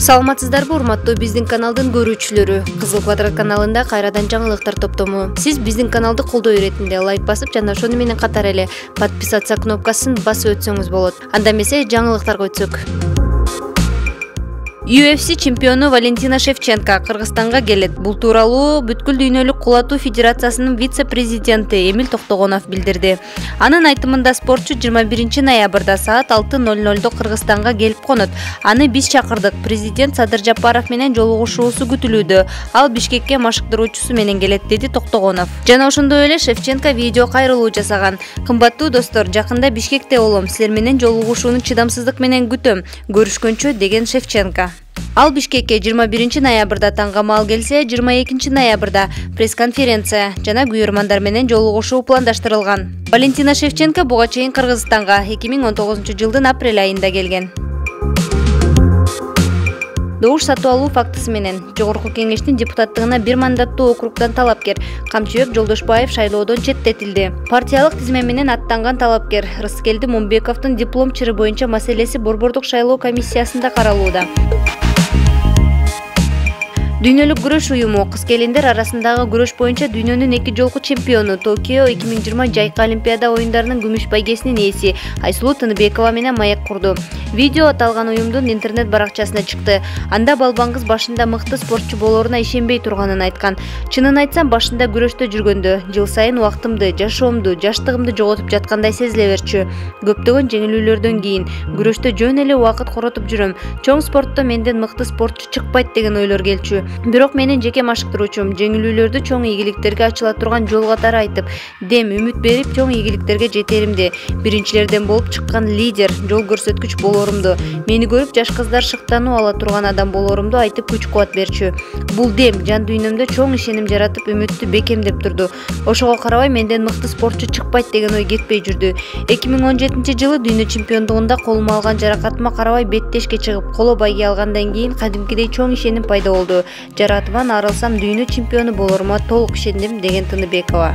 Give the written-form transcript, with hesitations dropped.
Саламатсыздарбы урматтуу биздин каналдын көрүүчүлөрү. Кызыл квадрат каналында кайрадан жаңылыктар топтому. Сиз биздин каналды колдоо иретинде лайк басып жана ошону менен катар эле подписаться кнопкасын басып өтсөңүз болот. Анда эмесе жаңылыктарга өтсөк. UFC чемпиону Валентина Шевченко Кыргызстанга келет. Бул тууралуу бүткүл дүйнөлүк кулатуу федерациясынын вице-президенти Эмил Токтогонов билдирди. Анын айтымында спортчу 21 ноябрда саат 6:00 Кыргызстанга келип конот. Аны биз чакырдык. Президент Садыр Жапаров менен жолугушуусу күтүлүүдө. Ал Бишкекке машыктыруучусу менен келет, деди Токтогонов. Жана ошондой эле Шевченко видео кайрылуу жасаган. Кымбаттуу достор, жакында Бишкекте болом. Силер менен жолугушууну чыдамсыздык менен күтөм. Көрүшкөнчө, деген Шевченко. Ал Бишкекке 21 ноябрда таңгамал келсе, 22 ноябрда пресс-конференция жана күйөрмандар менен жолугушуу пландаштырылган. Валентина Шевченко буга чейин Кыргызстанга 2019 жылдын апрель айында келген. Добуш сатып алуу фактысы менен Жогорку кеңештин депутаттыгына бир мандаттуу округдан талапкер Камчыбек Жолдошбаев шайлоодон четтетилди. Партиялык тизме менен аттанган талапкер Рыскелди Момбековдун диплом чыры боюнча маселеси Борбордук шайлоо комиссиясында каралууда. Дүйнөлүк күрөш уюму кыз-келиндер арасындагы күрөш боюнча дүйнөнүн 2 жолку чемпиону Токио 2020 жайкы олимпиада оюндарынын күмүш байгесинин ээси Айсулуу Тыныбекова менен маек курду. Видео аталган уюмдун интернет баракчасына чыкты. Анда балбан кыз башында мыкты спортчу болоруна ишенбей турганын айткан. Чынын айтсам, башында күрөштө жүргөндө жыл сайын убактымды, жашоомду, жаштыгымды жоготуп жаткандай сезиле берчү. Көптөгөн жеңилүүлөрдөн кийин күрөштө жөн эле убакыт коротуп жүрөм. Чоң спортто менден мыкты спортчу чыкпайт деген ойлор келчү. Бирок менин жеке машыктыруучум жеңилүүлөрдү чоң ийгиликтерге ачыла турган жол катары айтып, дем үмүт берип чоң ийгиликтерге жетеримди. Биринчилерден болуп чыккан лидер, жол көрсөткүч болорумду, мени көрүп жаш кыздар шыктануу ала турган адам болорумду айтып күч-кубат берчү. Бул дем жан дүйнөмдө чоң ишеним жаратып, үмүттү бекемдеп турду. Ошого карабай менден мыкты спортчу чыкпайт деген ой кетпей жүрдү. 2017 жылы дүйнө чемпиондугунда колума алган жаракатыма карабай беттешке чыгып, коло байге алгандан кийин кадимкидей чоң ишеним пайда болду. Жаратыман арылсам дүйнө чемпиону болорума толук ишендим, деген Тыныбекова.